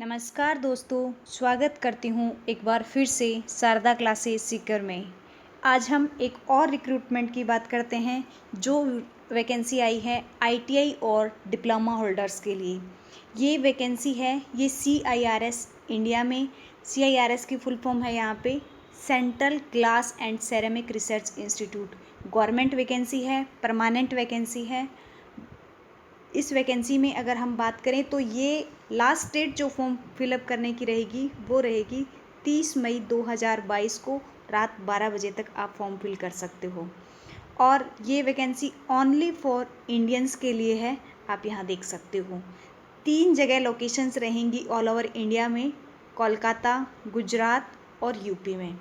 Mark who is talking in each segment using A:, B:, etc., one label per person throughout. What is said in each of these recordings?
A: नमस्कार दोस्तों, स्वागत करती हूँ एक बार फिर से शारदा क्लासेस सीकर में। आज हम एक और रिक्रूटमेंट की बात करते हैं जो वैकेंसी आई है आईटीआई और डिप्लोमा होल्डर्स के लिए। ये वैकेंसी है ये CIRS इंडिया में। CIRS की फुल फॉर्म है यहाँ पे central glass and ceramic research institute. Government vacancy है, परमानेंट वैकेंसी है। इस वैकेंसी में अगर हम बात करें तो ये लास्ट डेट जो फॉर्म फिलअप करने की रहेगी वो रहेगी 30 मई 2022 को रात 12 बजे तक आप फॉर्म फिल कर सकते हो। और ये वैकेंसी ओनली फॉर इंडियंस के लिए है। आप यहाँ देख सकते हो 3 जगह लोकेशंस रहेंगी ऑल ओवर इंडिया में, कोलकाता, गुजरात और यूपी में।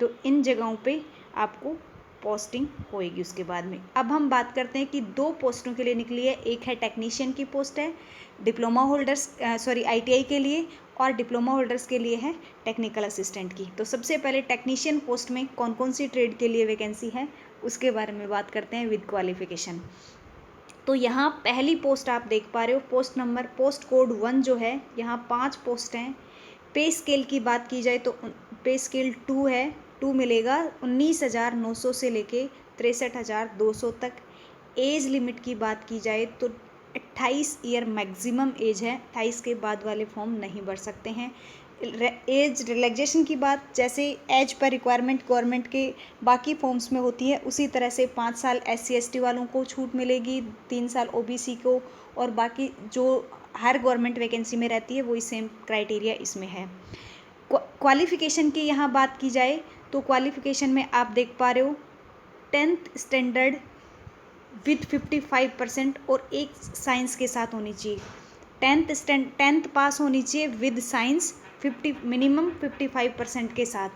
A: तो इन जगहों पे आपको पोस्टिंग होएगी उसके बाद में। अब हम बात करते हैं कि 2 पोस्टों के लिए निकली है। एक है टेक्नीशियन की पोस्ट है डिप्लोमा होल्डर्स आईटीआई के लिए, और डिप्लोमा होल्डर्स के लिए है टेक्निकल असिस्टेंट की। तो सबसे पहले टेक्नीशियन पोस्ट में कौन कौन सी ट्रेड के लिए वैकेंसी है उसके बारे में बात करते हैं विद क्वालिफिकेशन। तो यहाँ पहली पोस्ट आप देख पा रहे हो, पोस्ट कोड 1 जो है, यहाँ 5 पोस्ट हैं। पे स्केल की बात की जाए तो पे स्केल 2 है, 2 मिलेगा 19,900 से लेके 63,200 तक। एज लिमिट की बात की जाए तो 28 ईयर मैक्सिमम एज है, 28 के बाद वाले फॉर्म नहीं भर सकते हैं। एज रिलैक्सेशन की बात जैसे एज पर रिक्वायरमेंट गवर्नमेंट के बाकी फॉर्म्स में होती है उसी तरह से 5 साल SC/ST वालों को छूट मिलेगी, 3 साल OBC को, और बाकी जो हर गवर्नमेंट वैकेंसी में रहती है वही सेम क्राइटेरिया इसमें है। क्वालिफ़िकेशन की यहाँ बात की जाए तो क्वालिफ़िकेशन में आप देख पा रहे हो 10th स्टैंडर्ड विद 55% और एक साइंस के साथ होनी चाहिए। 10th पास होनी चाहिए विद साइंस 50 55% के साथ,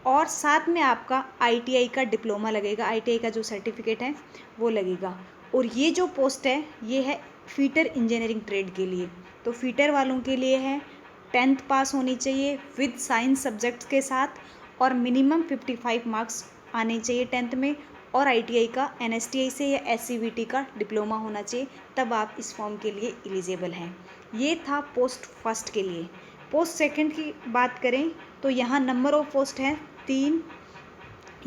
A: और साथ में आपका ITI का डिप्लोमा लगेगा, ITI का जो सर्टिफिकेट है वो लगेगा। और ये जो पोस्ट है ये है फीटर इंजीनियरिंग ट्रेड के लिए। तो फीटर वालों के लिए है 10th पास होनी चाहिए विद साइंस सब्जेक्ट्स के साथ, और मिनिमम 55 मार्क्स आने चाहिए 10th में, और ITI का NSTI से या SCVT का डिप्लोमा होना चाहिए, तब आप इस फॉर्म के लिए एलिजिबल हैं। ये था पोस्ट फर्स्ट के लिए। पोस्ट सेकंड की बात करें तो यहाँ नंबर ऑफ पोस्ट है 3।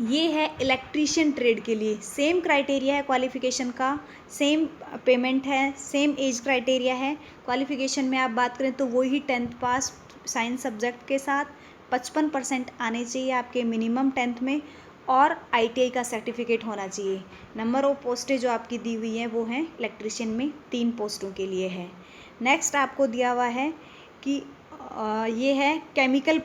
A: ये है इलेक्ट्रीशियन ट्रेड के लिए। सेम क्राइटेरिया है क्वालिफ़िकेशन का, सेम पेमेंट है, सेम एज क्राइटेरिया है। क्वालिफ़िकेशन में आप बात करें तो वही 10th पास साइंस सब्जेक्ट के साथ 55% आने चाहिए आपके मिनिमम 10th में, और ITI का सर्टिफिकेट होना चाहिए। नंबर ऑफ पोस्टें जो आपकी दी हुई हैं वो हैं इलेक्ट्रीशियन में 3 पोस्टों के लिए है। नेक्स्ट आपको दिया हुआ है कि ये है केमिकल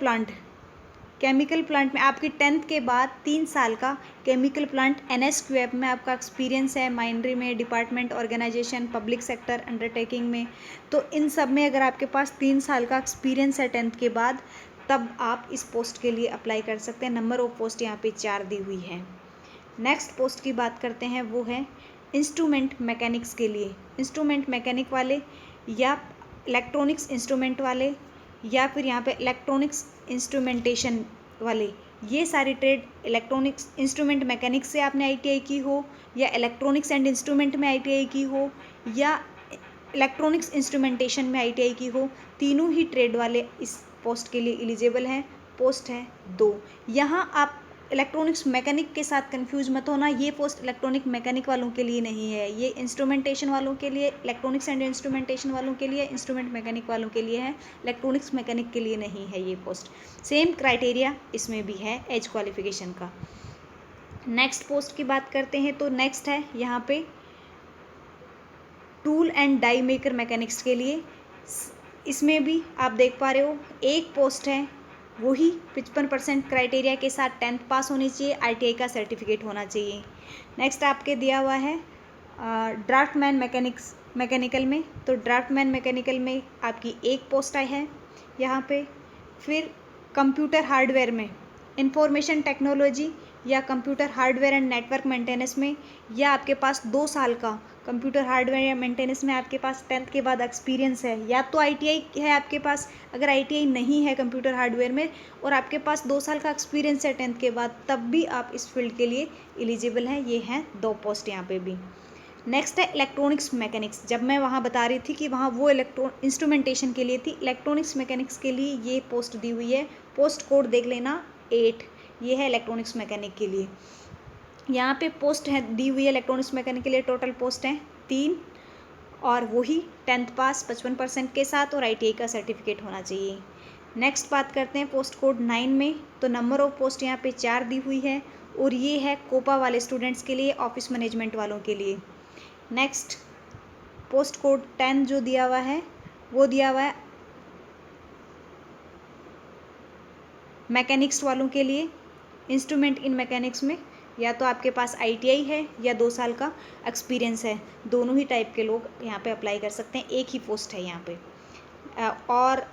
A: प्लांट में आपकी 10th के बाद 3 साल का केमिकल प्लांट NSQF में आपका एक्सपीरियंस है, माइनरी में, department, organisation, public sector undertaking में। तो इन सब में अगर आपके पास 3 साल का एक्सपीरियंस है 10th के बाद, तब आप इस पोस्ट के लिए अप्लाई कर सकते हैं। नंबर ऑफ पोस्ट यहाँ पे 4 दी हुई है। नेक्स्ट पोस्ट की बात करते हैं वो है इंस्ट्रूमेंट मैकेनिक्स के लिए। इंस्ट्रूमेंट मैकेनिक वाले या इलेक्ट्रॉनिक्स इंस्ट्रूमेंट वाले, या फिर यहाँ पे इलेक्ट्रॉनिक्स इंस्ट्रूमेंटेशन वाले, ये सारी ट्रेड इलेक्ट्रॉनिक्स इंस्ट्रूमेंट मैकेनिक्स से आपने ITI की हो, या इलेक्ट्रॉनिक्स एंड इंस्ट्रूमेंट में ITI की हो, या इलेक्ट्रॉनिक्स इंस्ट्रूमेंटेशन में ITI की हो, तीनों ही ट्रेड वाले इस पोस्ट के लिए एलिजिबल हैं। पोस्ट है 2। यहाँ आप इलेक्ट्रॉनिक्स मैकेनिक के साथ कंफ्यूज मत होना, ये पोस्ट इलेक्ट्रॉनिक मैकेनिक वालों के लिए नहीं है, ये इंस्ट्रूमेंटेशन वालों के लिए, इलेक्ट्रॉनिक्स एंड इंस्ट्रूमेंटेशन वालों के लिए, इंस्ट्रूमेंट मैकेनिक वालों के लिए है, इलेक्ट्रॉनिक्स मैकेनिक के लिए नहीं है ये पोस्ट। सेम क्राइटेरिया इसमें भी है एज क्वालिफिकेशन का। नेक्स्ट पोस्ट की बात करते हैं तो नेक्स्ट है यहाँ पे tool and die maker mechanics के लिए। इसमें भी आप देख पा रहे हो एक पोस्ट है, वही 55% क्राइटेरिया के साथ 10th पास होनी चाहिए, ITI का सर्टिफिकेट होना चाहिए। नेक्स्ट आपके दिया हुआ है ड्राफ्टमैन मैकेनिकल में। तो ड्राफ्टमैन मैकेनिकल में आपकी एक पोस्ट आई है यहाँ पे। फिर कंप्यूटर हार्डवेयर में, इंफॉर्मेशन टेक्नोलॉजी या computer hardware and network maintenance में, या आपके पास 2 साल का कंप्यूटर हार्डवेयर या मेंटेनेंस में आपके पास 10th के बाद एक्सपीरियंस है, या तो ITI है आपके पास। अगर ITI नहीं है कंप्यूटर हार्डवेयर में और आपके पास 2 साल का एक्सपीरियंस है 10th के बाद, तब भी आप इस फील्ड के लिए एलिजिबल हैं। ये हैं 2 पोस्ट यहाँ पे भी। नेक्स्ट है इलेक्ट्रॉनिक्स मैकेनिक्स। जब मैं वहाँ बता रही थी कि वहाँ वो इंस्ट्रूमेंटेशन के लिए थी, इलेक्ट्रॉनिक्स मैकेनिक्स के लिए ये पोस्ट दी हुई है। पोस्ट कोड देख लेना 8, ये है इलेक्ट्रॉनिक्स मैकेनिक के लिए। यहाँ पे पोस्ट है दी हुई है इलेक्ट्रॉनिक्स मैकेनिक के लिए, टोटल पोस्ट हैं 3, और वही 10th पास 55% के साथ और ITI का सर्टिफिकेट होना चाहिए। नेक्स्ट बात करते हैं पोस्ट कोड 9 में। तो नंबर ऑफ पोस्ट यहाँ पे 4 दी हुई है, और ये है कोपा वाले स्टूडेंट्स के लिए, ऑफिस मैनेजमेंट वालों के लिए। नेक्स्ट पोस्ट कोड 10 जो दिया हुआ है वो दिया हुआ है मैकेनिक्स वालों के लिए। इंस्ट्रूमेंट इन मैकेनिक्स में या तो आपके पास ITI है या 2 साल का एक्सपीरियंस है, दोनों ही टाइप के लोग यहाँ पे अप्लाई कर सकते हैं, एक ही पोस्ट है यहाँ पे। और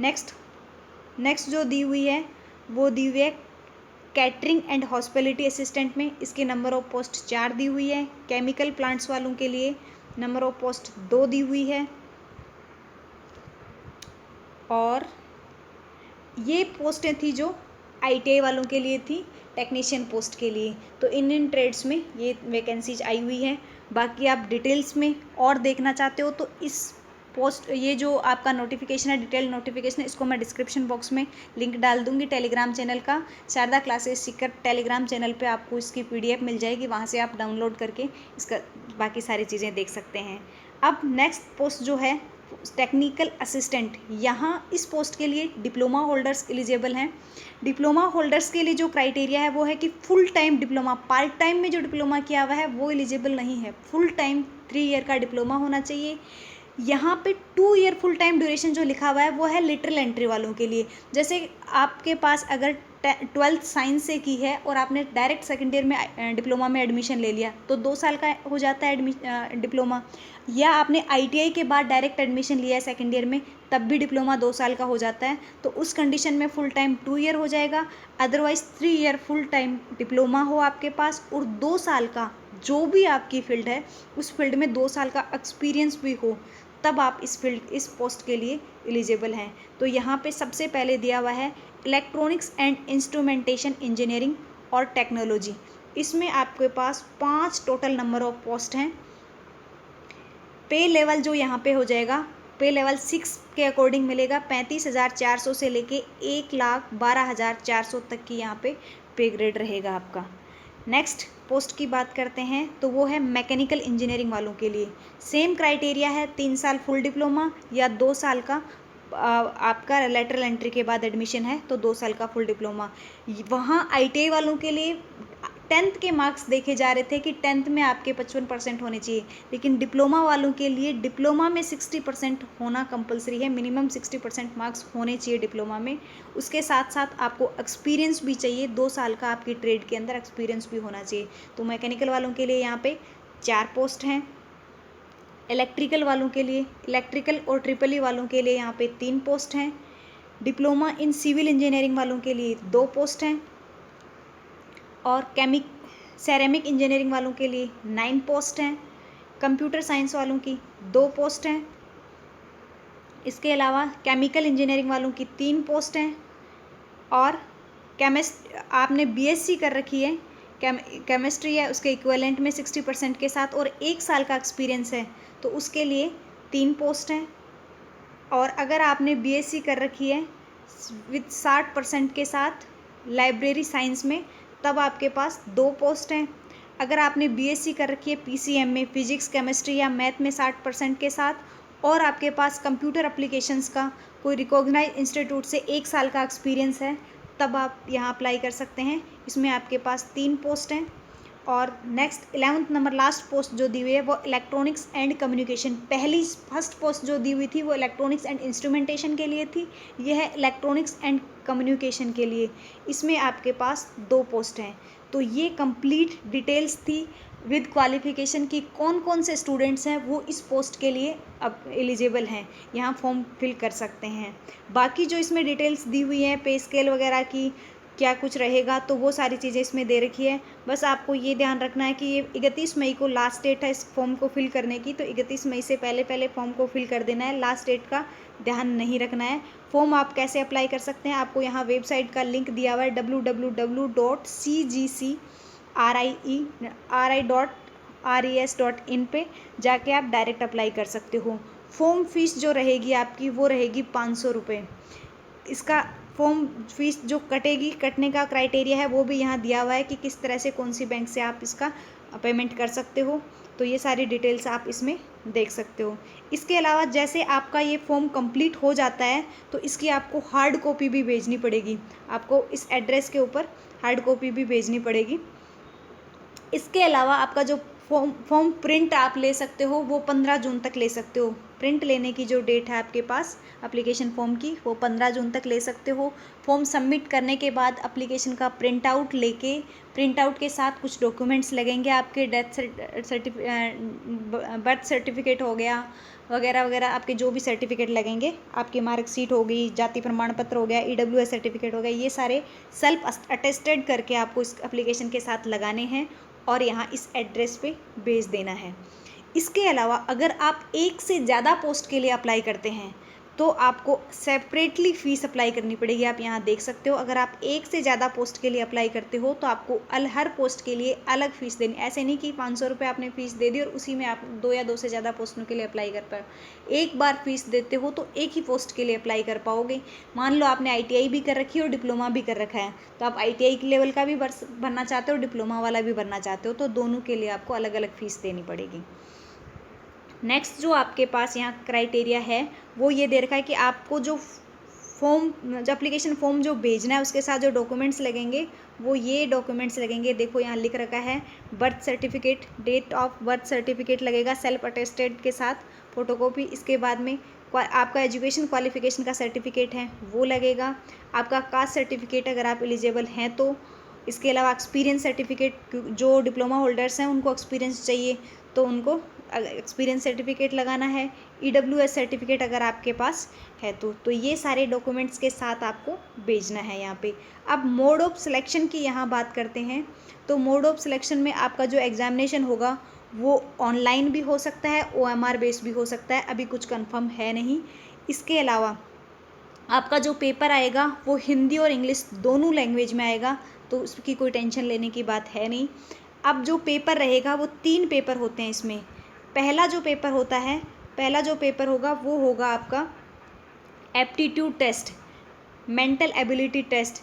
A: नेक्स्ट जो दी हुई है वो दी हुई है कैटरिंग एंड हॉस्पिटैलिटी असिस्टेंट में। इसकी नंबर ऑफ पोस्ट 4 दी हुई है। केमिकल प्लांट्स वालों के लिए नंबर ऑफ पोस्ट 2 दी हुई है। और ये पोस्टें थी जो ITI वालों के लिए थी, टेक्नीशियन पोस्ट के लिए। तो इन ट्रेड्स में ये वैकेंसीज आई हुई है। बाकी आप डिटेल्स में और देखना चाहते हो तो इस पोस्ट, ये जो आपका नोटिफिकेशन है, डिटेल नोटिफिकेशन है, इसको मैं डिस्क्रिप्शन बॉक्स में लिंक डाल दूंगी टेलीग्राम चैनल का। Sharda classes Sikar telegram channel पे आपको इसकी PDF मिल जाएगी, वहाँ से आप डाउनलोड करके इसका बाकी सारी चीज़ें देख सकते हैं। अब नेक्स्ट पोस्ट जो है टेक्निकल असिस्टेंट, यहाँ इस पोस्ट के लिए डिप्लोमा होल्डर्स एलिजिबल हैं। डिप्लोमा होल्डर्स के लिए जो क्राइटेरिया है वो है कि full time diploma, part time में जो डिप्लोमा किया हुआ है वो एलिजिबल नहीं है। फुल टाइम 3 ईयर का डिप्लोमा होना चाहिए। यहाँ पे 2 ईयर फुल टाइम ड्यूरेशन जो लिखा हुआ है वो है लिटरल एंट्री वालों के लिए। जैसे आपके पास अगर 12th साइंस से की है और आपने डायरेक्ट सेकेंड ईयर में डिप्लोमा में एडमिशन ले लिया तो 2 साल का हो जाता है डिप्लोमा। या आपने ITI के बाद डायरेक्ट एडमिशन लिया है सेकेंड ईयर में, तब भी डिप्लोमा 2 साल का हो जाता है। तो उस कंडीशन में फुल टाइम 2 ईयर हो जाएगा। Otherwise 3 year full time diploma हो आपके पास, और 2 साल का जो भी आपकी फील्ड है उस फील्ड में 2 साल का एक्सपीरियंस भी हो, तब आप इस पोस्ट के लिए एलिजिबल हैं। तो यहाँ पे सबसे पहले दिया हुआ है इलेक्ट्रॉनिक्स एंड इंस्ट्रूमेंटेशन इंजीनियरिंग और टेक्नोलॉजी। इसमें आपके पास 5 टोटल नंबर ऑफ पोस्ट हैं। पे लेवल जो यहाँ पे हो जाएगा, पे लेवल 6 के अकॉर्डिंग मिलेगा 35,400 से लेके 1,12,400 तक की यहाँ पे ग्रेड रहेगा आपका। नेक्स्ट पोस्ट की बात करते हैं तो वो है मैकेनिकल इंजीनियरिंग वालों के लिए। सेम क्राइटेरिया है, 3 साल फुल डिप्लोमा या 2 साल का आपका लेटरल एंट्री के बाद एडमिशन है तो 2 साल का फुल डिप्लोमा। वहाँ ITI वालों के लिए 10th के मार्क्स देखे जा रहे थे कि 10th में आपके 55% होने चाहिए, लेकिन डिप्लोमा वालों के लिए डिप्लोमा में 60% होना कंपलसरी है। मिनिमम 60% मार्क्स होने चाहिए डिप्लोमा में। उसके साथ साथ आपको एक्सपीरियंस भी चाहिए, 2 साल का आपकी ट्रेड के अंदर एक्सपीरियंस भी होना चाहिए। तो मैकेनिकल वालों के लिए यहाँ पे 4 पोस्ट हैं। इलेक्ट्रिकल वालों के लिए, इलेक्ट्रिकल और ट्रिपल ई वालों के लिए यहाँ पे 3 पोस्ट हैं। डिप्लोमा इन सिविल इंजीनियरिंग वालों के लिए 2 पोस्ट हैं। और सेरेमिक इंजीनियरिंग वालों के लिए 9 पोस्ट हैं। कंप्यूटर साइंस वालों की 2 पोस्ट हैं। इसके अलावा केमिकल इंजीनियरिंग वालों की 3 पोस्ट हैं। और आपने BSc कर रखी है, केमिस्ट्री है, उसके इक्विवेलेंट में 60% के साथ और 1 साल का एक्सपीरियंस है तो उसके लिए 3 पोस्ट हैं। और अगर आपने BSc कर रखी है विद 60% के साथ लाइब्रेरी साइंस में, तब आपके पास 2 पोस्ट हैं। अगर आपने BSc कर रखी है PCM में, फिजिक्स केमिस्ट्री या मैथ में 60% के साथ, और आपके पास कंप्यूटर एप्लीकेशंस का कोई रिकॉग्नाइज्ड इंस्टीट्यूट से 1 साल का एक्सपीरियंस है, तब आप यहाँ अप्लाई कर सकते हैं। इसमें आपके पास 3 पोस्ट हैं। और next 11th number last post जो दी हुई है वो electronics and communication. First post जो दी हुई थी वो इलेक्ट्रॉनिक्स एंड इंस्ट्रूमेंटेशन के लिए थी, ये है इलेक्ट्रॉनिक्स एंड कम्युनिकेशन के लिए। इसमें आपके पास 2 पोस्ट हैं। तो ये कंप्लीट डिटेल्स थी विद क्वालिफिकेशन की कौन कौन से स्टूडेंट्स हैं वो इस पोस्ट के लिए अब एलिजिबल हैं, यहाँ फॉर्म फिल कर सकते हैं। बाकी जो इसमें डिटेल्स दी हुई हैं पे स्केल वगैरह की, क्या कुछ रहेगा, तो वो सारी चीज़ें इसमें दे रखी है। बस आपको ये ध्यान रखना है कि ये 31 मई को लास्ट डेट है इस फॉर्म को फिल करने की, तो 31 मई से पहले फॉर्म को फिल कर देना है। लास्ट डेट का ध्यान नहीं रखना है। फॉर्म आप कैसे अप्लाई कर सकते हैं, आपको यहाँ वेबसाइट का लिंक दिया हुआ है www.cgcri.com RES.in पे जाके आप डायरेक्ट अप्लाई कर सकते हो। फॉर्म फीस जो रहेगी आपकी वो रहेगी 500 रुपये। इसका फॉर्म फीस जो कटने का क्राइटेरिया है वो भी यहाँ दिया हुआ है कि किस तरह से कौन सी बैंक से आप इसका पेमेंट कर सकते हो। तो ये सारी डिटेल्स आप इसमें देख सकते हो। इसके अलावा जैसे आपका ये फॉर्म कंप्लीट हो जाता है तो इसकी आपको हार्ड कॉपी भी भेजनी पड़ेगी। आपको इस एड्रेस के ऊपर हार्ड कॉपी भी भेजनी पड़ेगी। इसके अलावा आपका जो फॉर्म प्रिंट आप ले सकते हो वो 15 जून तक ले सकते हो। प्रिंट लेने की जो डेट है आपके पास एप्लीकेशन फॉर्म की वो 15 जून तक ले सकते हो। फॉर्म सबमिट करने के बाद एप्लीकेशन का प्रिंट आउट लेके, प्रिंट आउट के साथ कुछ डॉक्यूमेंट्स लगेंगे आपके बर्थ सर्टिफिकेट हो गया वगैरह वगैरह, आपके जो भी सर्टिफिकेट लगेंगे, आपकी मार्कशीट हो गई, जाति प्रमाण पत्र हो गया, EWS सर्टिफिकेट हो गया, ये सारे सेल्फ अटेस्टेड करके आपको इस एप्लीकेशन के साथ लगाने हैं और यहाँ इस एड्रेस पे भेज देना है। इसके अलावा अगर आप एक से ज़्यादा पोस्ट के लिए अप्लाई करते हैं तो आपको सेपरेटली फ़ीस अप्लाई करनी पड़ेगी। आप यहाँ देख सकते हो, अगर आप एक से ज़्यादा पोस्ट के लिए अप्लाई करते हो तो आपको हर पोस्ट के लिए अलग फ़ीस देनी। ऐसे नहीं कि 500 रुपये आपने फ़ीस दे दी और उसी में आप 2 या 2 से ज़्यादा पोस्टों के लिए अप्लाई कर पाओ। एक बार फ़ीस देते हो तो एक ही पोस्ट के लिए अप्लाई कर पाओगे। मान लो आपने ITI भी कर रखी है और डिप्लोमा भी कर रखा है, तो आप ITI के लेवल का भी भरना चाहते हो, डिप्लोमा वाला भी भरना चाहते हो, तो दोनों के लिए आपको अलग अलग फ़ीस देनी पड़ेगी। नेक्स्ट जो आपके पास यहाँ क्राइटेरिया है वो ये दे रखा है कि आपको जो एप्लीकेशन फॉर्म जो भेजना है उसके साथ जो डॉक्यूमेंट्स लगेंगे वो ये डॉक्यूमेंट्स लगेंगे। देखो यहाँ लिख रखा है birth certificate, date of birth certificate लगेगा सेल्फ अटेस्टेड के साथ फोटोकॉपी। इसके बाद में आपका एजुकेशन क्वालिफिकेशन का सर्टिफिकेट है वो लगेगा, आपका कास्ट सर्टिफिकेट अगर आप एलिजिबल हैं तो। इसके अलावा एक्सपीरियंस सर्टिफिकेट, जो डिप्लोमा होल्डर्स हैं उनको एक्सपीरियंस चाहिए तो उनको एक्सपीरियंस सर्टिफिकेट लगाना है। EWS सर्टिफिकेट अगर आपके पास है तो ये सारे डॉक्यूमेंट्स के साथ आपको भेजना है यहाँ पे। अब मोड ऑफ सिलेक्शन की यहाँ बात करते हैं तो मोड ऑफ सिलेक्शन में आपका जो एग्जामिनेशन होगा वो ऑनलाइन भी हो सकता है, OMR बेस भी हो सकता है, अभी कुछ कंफर्म है नहीं। इसके अलावा आपका जो पेपर आएगा वो हिंदी और इंग्लिश दोनों लैंग्वेज में आएगा, तो उसकी कोई टेंशन लेने की बात है नहीं। अब जो पेपर रहेगा वो 3 पेपर होते हैं इसमें। पहला जो पेपर होगा वो होगा आपका aptitude test, mental ability test.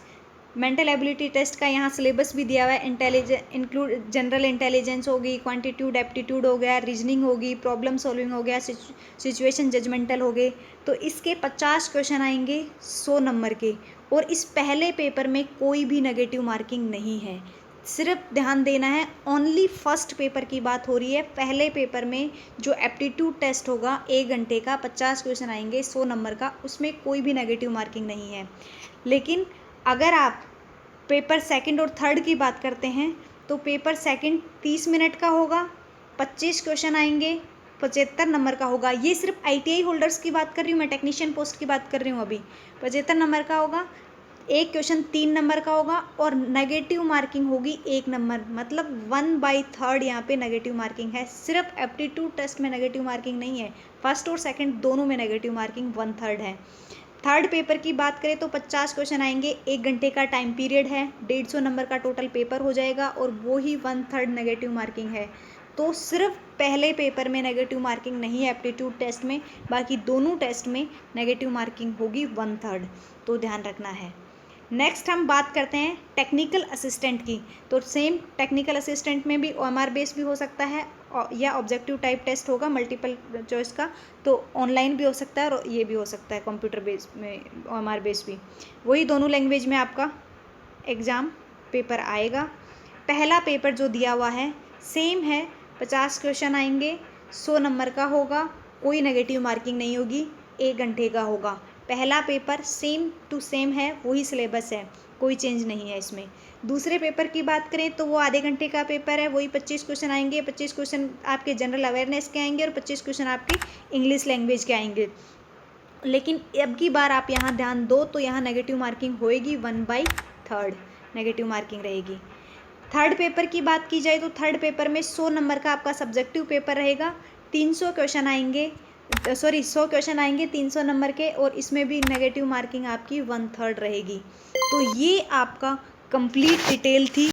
A: Mental ability test का यहाँ सिलेबस भी दिया हुआ है। इंक्लूड जनरल इंटेलिजेंस होगी, क्वांटिट्यूड एप्टीट्यूड हो गया, रीजनिंग होगी, प्रॉब्लम सॉल्विंग हो गया, सिचुएशन जजमेंटल हो गए। तो इसके 50 क्वेश्चन आएंगे 100 नंबर के, और इस पहले पेपर में कोई भी नेगेटिव मार्किंग नहीं है। सिर्फ ध्यान देना है, ओनली फर्स्ट पेपर की बात हो रही है। पहले पेपर में जो एप्टीट्यूड टेस्ट होगा 1 घंटे का, 50 क्वेश्चन आएंगे 100 नंबर का, उसमें कोई भी नेगेटिव मार्किंग नहीं है। लेकिन अगर आप पेपर सेकंड और थर्ड की बात करते हैं तो पेपर सेकंड 30 मिनट का होगा, 25 क्वेश्चन आएंगे, 75 नंबर का होगा। ये सिर्फ ITI होल्डर्स की बात कर रही हूँ मैं, टेक्नीशियन पोस्ट की बात कर रही हूँ अभी। 75 नंबर का होगा, एक क्वेश्चन 3 नंबर का होगा और नेगेटिव मार्किंग होगी 1 नंबर, मतलब 1/3 यहाँ पे नेगेटिव मार्किंग है। सिर्फ एप्टीट्यूड टेस्ट में नेगेटिव मार्किंग नहीं है, फर्स्ट और सेकंड दोनों में नेगेटिव मार्किंग 1/3 है। थर्ड पेपर की बात करें तो 50 क्वेश्चन आएंगे, 1 घंटे का टाइम पीरियड है, 150 नंबर का टोटल पेपर हो जाएगा और वो ही 1/3 नेगेटिव मार्किंग है। तो सिर्फ पहले पेपर में नेगेटिव मार्किंग नहीं है एप्टीट्यूड टेस्ट में, बाकी दोनों टेस्ट में नेगेटिव मार्किंग होगी 1/3, तो ध्यान रखना है। नेक्स्ट हम बात करते हैं टेक्निकल असिस्टेंट की। तो सेम टेक्निकल असिस्टेंट में भी OMR बेस भी हो सकता है या ऑब्जेक्टिव टाइप टेस्ट होगा मल्टीपल चॉइस का, तो ऑनलाइन भी हो सकता है और ये भी हो सकता है कंप्यूटर बेस में OMR बेस भी। वही दोनों लैंग्वेज में आपका एग्ज़ाम पेपर आएगा। पहला पेपर जो दिया हुआ है सेम है, 50 क्वेश्चन आएंगे, 100 नंबर का होगा, कोई नेगेटिव मार्किंग नहीं होगी, 1 घंटे का होगा। पहला पेपर सेम टू सेम है, वही सिलेबस है, कोई चेंज नहीं है इसमें। दूसरे पेपर की बात करें तो वो आधे घंटे का पेपर है, वही 25 क्वेश्चन आएंगे, 25 क्वेश्चन आपके जनरल अवेयरनेस के आएंगे और 25 क्वेश्चन आपकी इंग्लिश लैंग्वेज के आएंगे। लेकिन अब की बार आप यहाँ ध्यान दो तो यहाँ नेगेटिव मार्किंग होएगी 1/3 नेगेटिव मार्किंग रहेगी। थर्ड पेपर की बात की जाए तो थर्ड पेपर में 100 नंबर का आपका सब्जेक्टिव पेपर रहेगा, 100 क्वेश्चन आएंगे 300 नंबर के, और इसमें भी नेगेटिव मार्किंग आपकी 1/3 रहेगी। तो ये आपका कंप्लीट डिटेल थी